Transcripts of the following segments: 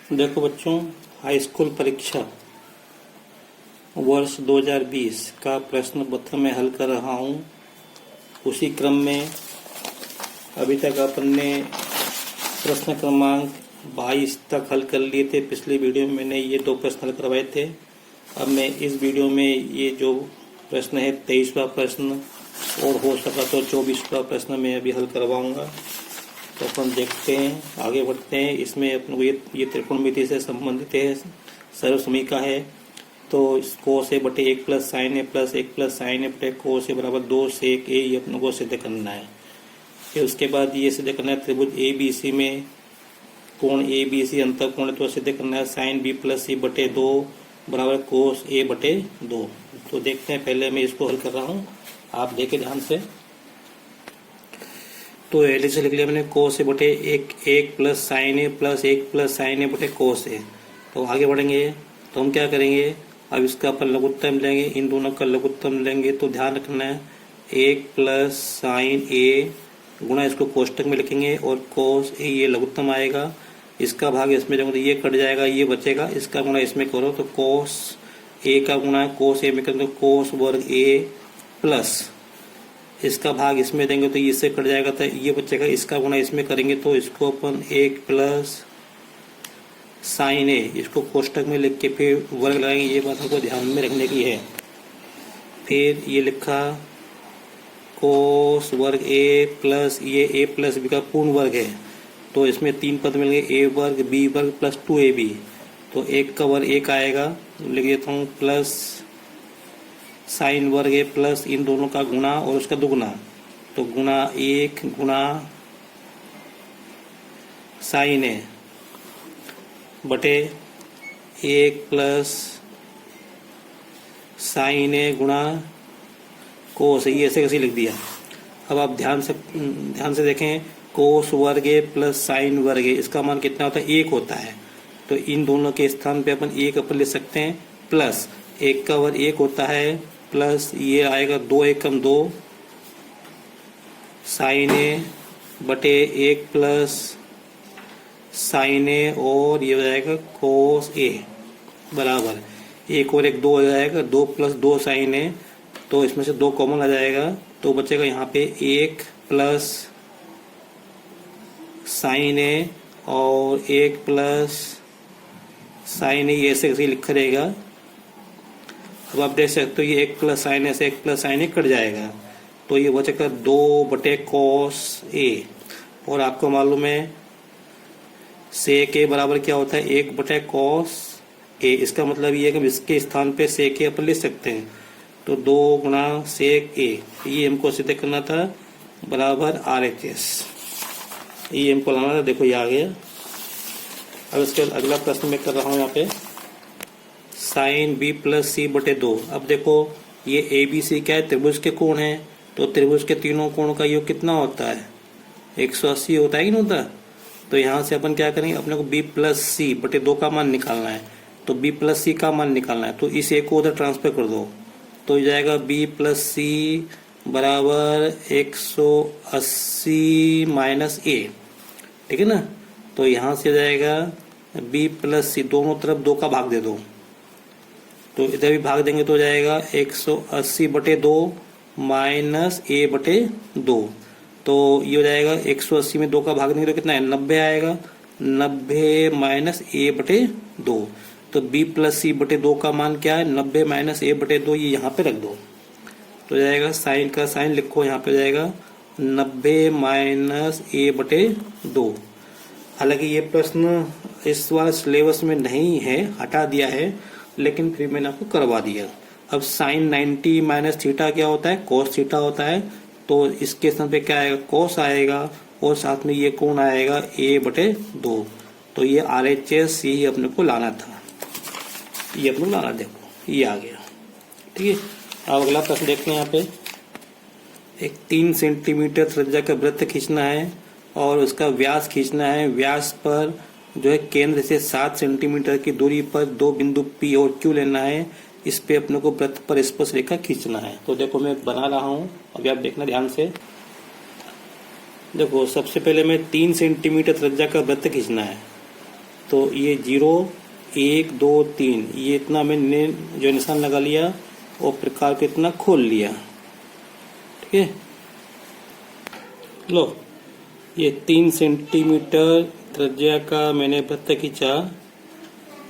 देखो बच्चों, high school परीक्षा वर्ष 2020 का प्रश्न पत्र मैं हल कर रहा हूँ। उसी क्रम में अभी तक अपन ने प्रश्न क्रमांक 22 तक हल कर लिए थे। पिछले वीडियो में मैंने ये 2 प्रश्न हल करवाए थे। अब मैं इस वीडियो में ये जो प्रश्न है 23वां प्रश्न और हो सका तो 24वां प्रश्न मैं अभी हल करवाऊंगा। तो अपन देखते हैं, आगे बढ़ते हैं। इसमें अपन को ये त्रिकोणमिति से संबंधित है, सर्वसमीका है। तो कोस ए बटे 1 प्लस साइन ए प्लस 1 प्लस साइन ए बटे कोस ए बराबर 2 सेक ए, ये अपन को सिद्ध करना है। फिर उसके बाद ये सिद्ध करना है त्रिभुज ए बी सी में कोण ए बी सी अंतर कोण, तो सिद्ध करना है साइन बी प्लस सी बटे 2 बराबर कोस ए बटे 2। तो देखते हैं, पहले मैं इसको हल कर रहा हूँ, आप देखें ध्यान से। तो पहले से लिख लिया मैंने कोस ए बटे 1 प्लस साइन ए प्लस 1 प्लस साइन ए बटे कोस ए। तो आगे बढ़ेंगे तो हम क्या करेंगे, अब इसका अपन लघुत्तम लेंगे, इन दोनों का लघुत्तम लेंगे। तो ध्यान रखना है 1 प्लस साइन ए गुणा इसको कोष्टक में लिखेंगे और कोस ए, ये लघुत्तम आएगा। इसका भाग इसमें जाएगा तो ये कट जाएगा, ये बचेगा। इसका गुणा इसमें करो तो कोस ए का गुणा कोस ए में करेंगे तो कोस वर्ग ए प्लस इसका भाग इसमें देंगे तो इससे कट जाएगा तो ये बचेगा। इसका गुणा इसमें करेंगे तो इसको अपन 1 प्लस साइन ए, इसको कोष्टक में लिख के फिर वर्ग लगाएंगे। ये बात हमको ध्यान में रखने की है। फिर ये लिखा कोस वर्ग ए प्लस ये ए प्लस बी का पूर्ण वर्ग है। तो इसमें 3 पद मिलेंगे, ए वर्ग बी वर्ग प्लस 2ab। तो 1 का वर्ग 1 आएगा, लिख देता हूँ, प्लस साइन वर्ग ए प्लस इन दोनों का गुणा और उसका दुगुना। तो गुणा 1 गुणा साइन ए बटे 1 प्लस साइन ए गुणा कोस, ये ऐसे कैसे लिख दिया। अब आप ध्यान से देखें, कोस वर्ग ए प्लस साइन वर्ग ए, इसका मान कितना होता है, 1 होता है। तो इन दोनों के स्थान पे अपन 1 अपन लिख सकते हैं, प्लस 1 का वर्ग 1 होता है, प्लस ये आएगा 2 1 कम 2 साइन ए बटे 1 प्लस साइन ए और ये हो जाएगा कोस ए बराबर 1 और 1 2 हो जाएगा, 2 प्लस 2 साइन ए। तो इसमें से 2 कॉमन आ जाएगा तो बचेगा यहाँ पे 1 प्लस साइन ए और 1 प्लस साइन ए, ये ऐसे कैसे लिखा रहेगा। अब आप देख सकते हो ये 1 प्लस साइन ए से 1 प्लस साइन ए कट जाएगा। तो ये बचेगा 2 बटे कोस ए। और आपको मालूम है सेक ए बराबर क्या होता है, 1 बटे कोस ए। इसका मतलब ये है कि इसके स्थान पे सेक ए अपन लिख सकते हैं। तो 2 गुणा सेक ए, ये हमको सिद्ध करना था, बराबर RHS, ये हमको लाना था। देखो ये आ गया। अब इसके अगला प्रश्न मैं कर रहा हूँ यहाँ पे, साइन बी प्लस सी बटे 2। अब देखो ये ए बी सी क्या है, त्रिभुज के कोण है। तो त्रिभुज के तीनों कोण का योग कितना होता है, 180 होता है कि नहीं होता। तो यहाँ से अपन क्या करेंगे, अपने को बी प्लस सी बटे 2 का मान निकालना है। तो बी प्लस सी का मान निकालना है तो इस एक को उधर ट्रांसफर कर दो। तो जाएगा बी प्लस सी बराबर 180 माइनस ए, ठीक है ना। तो यहाँ से जाएगा बी प्लस सी, दोनों तरफ 2 का भाग दे दो। तो इधर भी भाग देंगे तो जाएगा 180 बटे 2 माइनस ए बटे 2। तो ये हो जाएगा 180 में 2 का भाग देंगे तो कितना है, 90 आएगा। 90 माइनस ए बटे 2। तो b प्लस सी बटे 2 का मान क्या है, 90 माइनस ए बटे 2, ये यहाँ पे रख दो। तो जाएगा साइन का साइन लिखो, यहाँ पे जाएगा 90 माइनस ए बटे 2। हालांकि ये प्रश्न इस बार सिलेबस में नहीं है, हटा दिया है, लेकिन फिर मैंने आपको करवा दिया। अब साइन 90 माइनस थीटा क्या होता है, कोस थीटा होता है। तो इसके स्थान पे क्या आएगा, कोस आएगा और साथ में ये कोण आएगा a बटे 2। तो ये RHS यही अपने को लाना था, ये अपने को लाना, देखो ये आ गया, ठीक है। अब अगला प्रश्न देखते हैं। यहाँ पे एक 3 सेंटीमीटर त्रिज्या का वृत्त खींचना है और उसका व्यास खींचना है। व्यास पर जो है केंद्र से 7 सेंटीमीटर की दूरी पर 2 बिंदु P और Q लेना है। इस पे अपने को वृत्त पर स्पर्श रेखा खींचना है। तो देखो मैं बना रहा हूँ, अभी आप देखना ध्यान से। देखो सबसे पहले मैं 3 सेंटीमीटर त्रिज्या का वृत्त खींचना है। तो ये 0 1 2 3 ये इतना मैंने जो निशान लगा लिया और प्रकार को इतना खोल लिया। ठीक है, लो ये 3 सेंटीमीटर त्रिज्या का मैंने वृत्त खींचा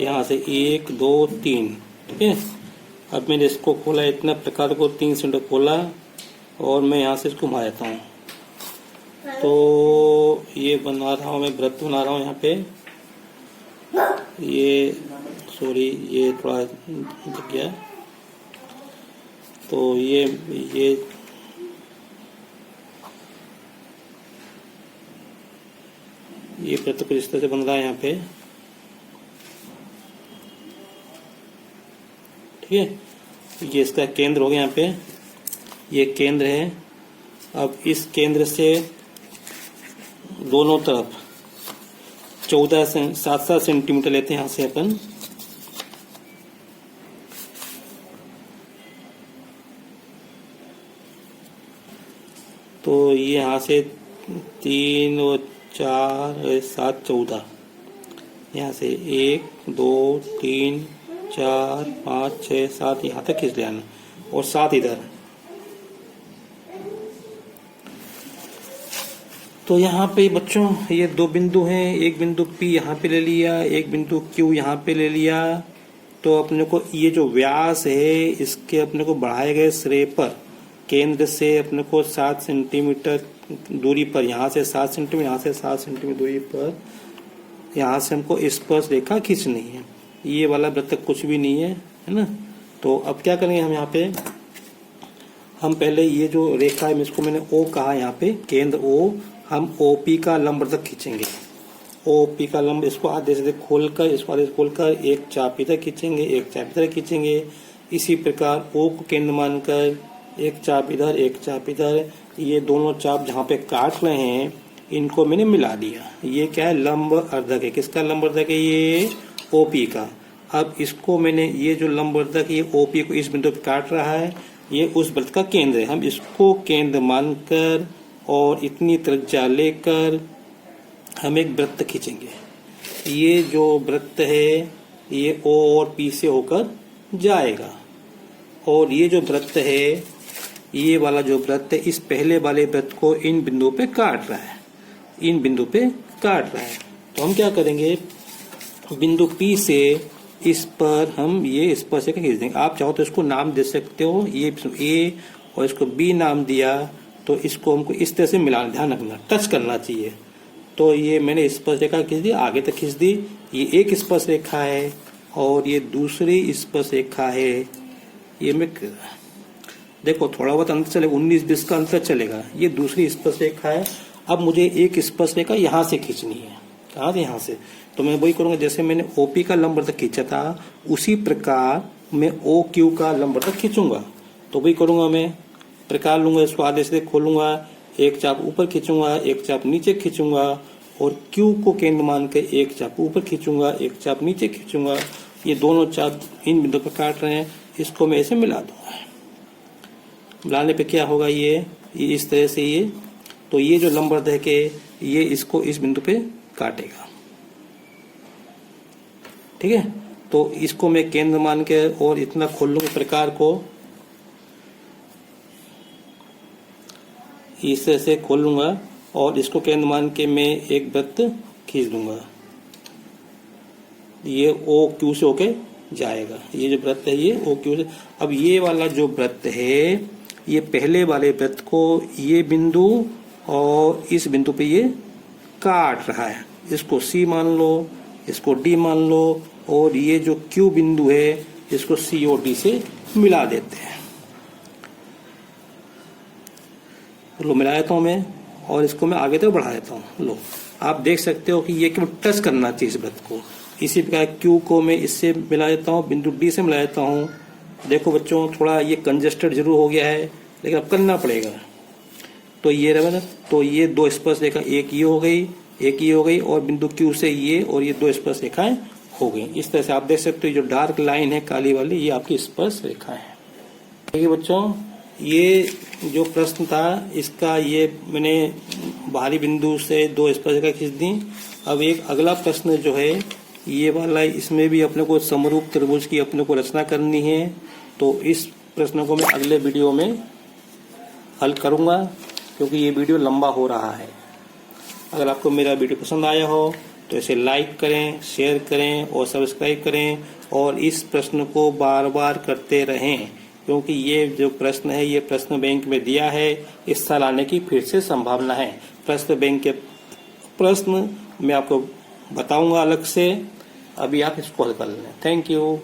यहाँ से 1 2 3। ठीक है, अब मैंने इसको खोला, इतना प्रकार को 3 सेंटीमीटर खोला और मैं यहाँ से इसको घुमा देता हूँ। तो ये बना रहा हूँ मैं, वृत्त बना रहा हूँ यहाँ पे। ये सॉरी, ये थोड़ा दिख गया। तो ये वृत्त कुछ इस तरह से बन रहा है यहाँ पे। ठीक है, ये इसका केंद्र हो गया यहाँ पे, ये केंद्र है। अब इस केंद्र से दोनों तरफ 7 सेंटीमीटर लेते हैं यहाँ से अपन। तो ये यहाँ से 3 और 4 7 14, यहाँ से 1 2 3 4 5 6 7 यहाँ तक खींच लेना और 7 इधर। तो यहाँ पे बच्चों ये 2 बिंदु हैं, एक बिंदु P यहाँ पे ले लिया, एक बिंदु Q यहाँ पे ले लिया। तो अपने को ये जो व्यास है इसके अपने को बढ़ाए गए सिरे पर केंद्र से अपने को 7 सेंटीमीटर दूरी पर, यहाँ से 7 सेंटीमीटर, यहाँ से 7 सेंटीमीटर दूरी पर यहाँ से हमको स्पर्श रेखा खींचनी है। ये वाला वृत्त कुछ भी नहीं है, है ना। तो अब क्या करेंगे हम यहाँ पे, हम पहले ये जो रेखा है इसको मैंने O कहा, यहाँ पे केंद्र O, हम OP का लंब तक खींचेंगे। OP का लंब, इसको आधे से खोलकर, इसको आधे से खोलकर एक चाप इधर खींचेंगे, एक चाप इधर खींचेंगे। इसी प्रकार O को केंद्र मानकर एक चाप इधर, एक चाप इधर, ये दोनों चाप जहाँ पे काट रहे हैं इनको मैंने मिला दिया। ये क्या है, लंब अर्धक है। किसका लंब अर्धक है, ये OP का। अब इसको मैंने, ये जो लंब अर्धक ये OP को इस बिंदु पे काट रहा है, ये उस वृत्त का केंद्र है। हम इसको केंद्र मानकर और इतनी त्रिज्या लेकर हम एक वृत्त खींचेंगे। ये जो वृत्त है ये O और P से होकर जाएगा और ये जो वृत्त है, ये वाला जो वृत्त है, इस पहले वाले वृत्त को इन बिंदुओं पे काट रहा है, इन बिंदु पे काट रहा है। तो हम क्या करेंगे, बिंदु P से इस पर हम ये स्पर्श रेखा खींच देंगे। आप चाहो तो इसको नाम दे सकते हो, ये A और इसको B नाम दिया, तो इसको हमको इस तरह से मिलाना, ध्यान रखना, टच करना चाहिए। तो ये मैंने स्पर्श रेखा खींच दी, आगे तक खींच दी। ये एक स्पर्श रेखा है और ये दूसरी स्पर्श रेखा है। ये मैं देखो थोड़ा बहुत अंतर चलेगा, 19-20 का अंतर चलेगा। ये दूसरी स्पर्श रेखा है। अब मुझे एक स्पर्श रेखा यहाँ से खींचनी है, कहाँ से, यहाँ से। तो मैं वही करूँगा, जैसे मैंने OP का लंब तक खींचा था उसी प्रकार मैं OQ का लंब तक खींचूंगा। तो वही करूँगा, मैं प्रकार लूंगा, इसको आधे से खोलूंगा, एक चाप ऊपर खींचूंगा, एक चाप नीचे खींचूंगा और Q को केंद्र मान के एक चाप ऊपर खींचूंगा, एक चाप नीचे खींचूंगा। ये दोनों चाप इन बिंदु पर काट रहे हैं, इसको मैं ऐसे मिला दूंगा। मिलाने पे क्या होगा, ये इस तरह से ये, तो ये जो लंब अर्धक है ये इसको इस बिंदु पे काटेगा। ठीक है, तो इसको मैं केंद्र मान के और इतना खोल लूंगा प्रकार को, इस तरह से खोल लूंगा और इसको केंद्र मान के मैं एक वृत्त खींच दूंगा। ये OQ से होके जाएगा, ये जो वृत्त है ये OQ से। अब ये वाला जो वृत्त है ये पहले वाले वृत्त को ये बिंदु और इस बिंदु पे ये काट रहा है। इसको C मान लो, इसको D मान लो और ये जो Q बिंदु है इसको C और D से मिला देते हैं। लो मिला देता हूँ मैं और इसको मैं आगे तक बढ़ा देता हूँ। लो आप देख सकते हो कि ये केवल टच करना चाहिए इस वृत्त को। इसी प्रकार Q को मैं इससे मिला देता हूँ, बिंदु D से मिला देता हूँ। देखो बच्चों थोड़ा ये कंजेस्टेड जरूर हो गया है लेकिन अब करना पड़ेगा। तो ये रहा ना, तो ये दो स्पर्श रेखा, एक ये हो गई, एक ये हो गई और बिंदु Q से ये, और ये दो स्पर्श रेखाएं हो गई। इस तरह से आप देख सकते हो जो डार्क लाइन है काली वाली ये आपकी स्पर्श रेखा है। ठीक है बच्चों, ये जो प्रश्न था इसका ये मैंने बाहरी बिंदु से दो स्पर्श रेखा खींच दी। अब एक अगला प्रश्न जो है ये वाला इसमें भी अपने को समरूप त्रिभुज की अपने को रचना करनी है। तो इस प्रश्न को मैं अगले वीडियो में हल करूंगा, क्योंकि ये वीडियो लंबा हो रहा है। अगर आपको मेरा वीडियो पसंद आया हो तो इसे लाइक करें, शेयर करें और सब्सक्राइब करें, और इस प्रश्न को बार बार करते रहें, क्योंकि ये जो प्रश्न है ये प्रश्न बैंक में दिया है, इस साल आने की फिर से संभावना है। प्रश्न बैंक के प्रश्न मैं आपको बताऊंगा अलग से, अभी आप इसको हल कर लें। Thank you.